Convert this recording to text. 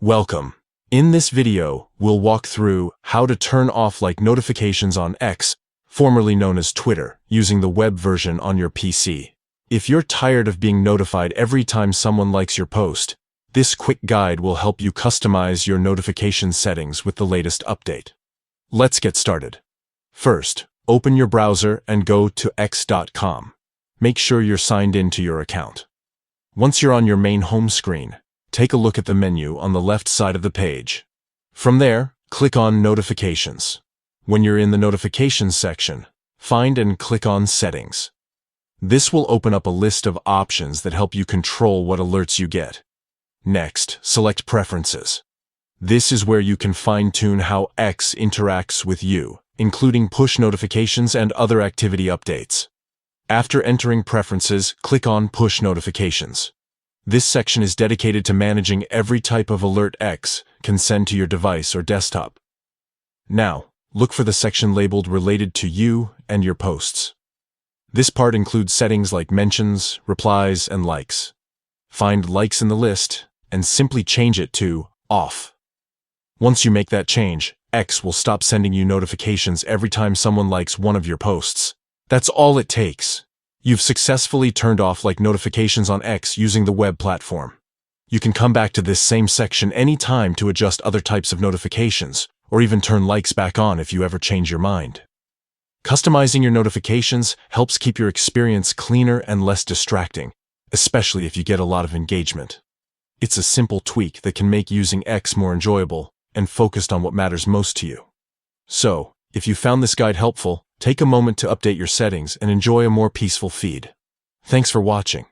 Welcome. In this video, we'll walk through how to turn off like notifications on X, formerly known as Twitter, using the web version on your PC. If you're tired of being notified every time someone likes your post, this quick guide will help you customize your notification settings with the latest update. Let's get started. First, open your browser and go to x.com. Make sure you're signed in to your account. Once you're on your main home screen, take a look at the menu on the left side of the page. From there, click on Notifications. When you're in the Notifications section, find and click on Settings. This will open up a list of options that help you control what alerts you get. Next, select Preferences. This is where you can fine-tune how X interacts with you, including push notifications and other activity updates. After entering Preferences, click on Push Notifications. This section is dedicated to managing every type of alert X can send to your device or desktop. Now, look for the section labeled Related to You and your posts. This part includes settings like mentions, replies, and likes. Find Likes in the list and simply change it to Off. Once you make that change, X will stop sending you notifications every time someone likes one of your posts. That's all it takes. You've successfully turned off like notifications on X using the web platform. You can come back to this same section anytime to adjust other types of notifications, or even turn likes back on if you ever change your mind. Customizing your notifications helps keep your experience cleaner and less distracting, especially if you get a lot of engagement. It's a simple tweak that can make using X more enjoyable and focused on what matters most to you. So, if you found this guide helpful, take a moment to update your settings and enjoy a more peaceful feed. Thanks for watching.